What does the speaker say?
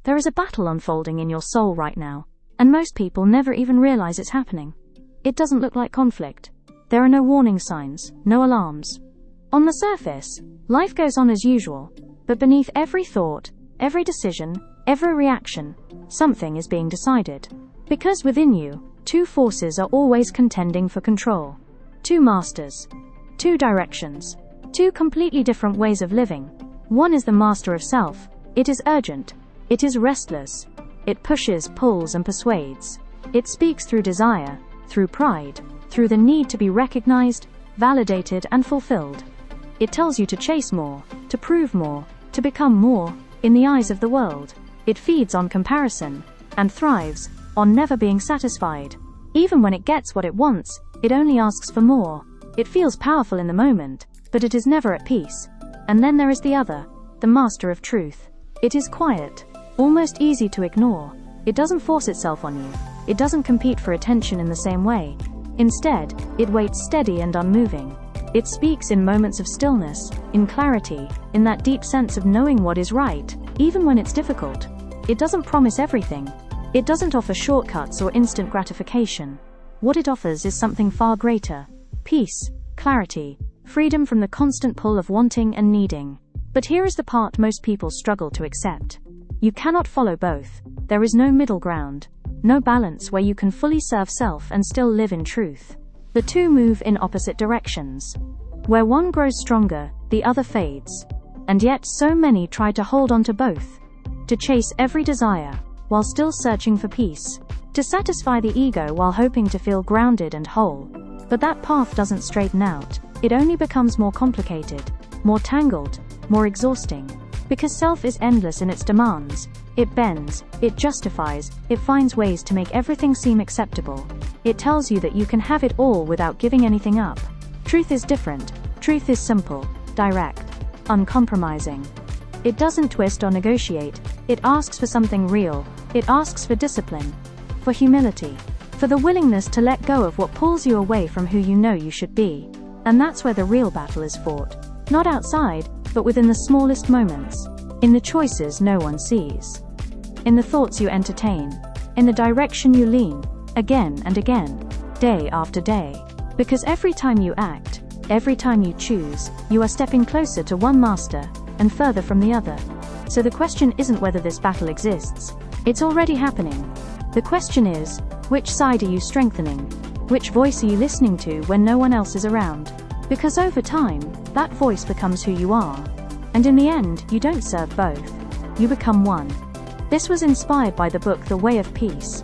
There is a battle unfolding in your soul right now, and most people never even realize it's happening. It doesn't look like conflict. There are no warning signs, no alarms. On the surface, life goes on as usual, but beneath every thought, every decision, every reaction, something is being decided. Because within you, two forces are always contending for control. Two masters. Two directions. Two completely different ways of living. One is the master of self. It is urgent. It is restless. It pushes, pulls, and persuades. It speaks through desire, through pride, through the need to be recognized, validated, and fulfilled. It tells you to chase more, to prove more, to become more, in the eyes of the world. It feeds on comparison, and thrives on never being satisfied. Even when it gets what it wants, it only asks for more. It feels powerful in the moment, but it is never at peace. And then there is the other, the master of truth. It is quiet, almost easy to ignore. It doesn't force itself on you. It doesn't compete for attention in the same way. Instead, it waits steady and unmoving. It speaks in moments of stillness, in clarity, in that deep sense of knowing what is right, even when it's difficult. It doesn't promise everything. It doesn't offer shortcuts or instant gratification. What it offers is something far greater: peace, clarity, freedom from the constant pull of wanting and needing. But here is the part most people struggle to accept. You cannot follow both. There is no middle ground. No balance where you can fully serve self and still live in truth. The two move in opposite directions. Where one grows stronger, the other fades. And yet so many try to hold on to both. To chase every desire, while still searching for peace. To satisfy the ego while hoping to feel grounded and whole. But that path doesn't straighten out. It only becomes more complicated, more tangled, more exhausting. Because self is endless in its demands. It bends, it justifies, it finds ways to make everything seem acceptable. It tells you that you can have it all without giving anything up. Truth is different. Truth is simple, direct, uncompromising. It doesn't twist or negotiate. It asks for something real. It asks for discipline, for humility, for the willingness to let go of what pulls you away from who you know you should be. And that's where the real battle is fought. Not outside, but within the smallest moments. In the choices no one sees. In the thoughts you entertain. In the direction you lean, again and again, day after day. Because every time you act, every time you choose, you are stepping closer to one master, and further from the other. So the question isn't whether this battle exists. It's already happening. The question is, which side are you strengthening? Which voice are you listening to when no one else is around? Because over time, that voice becomes who you are. And in the end, you don't serve both. You become one. This was inspired by the book The Way of Peace.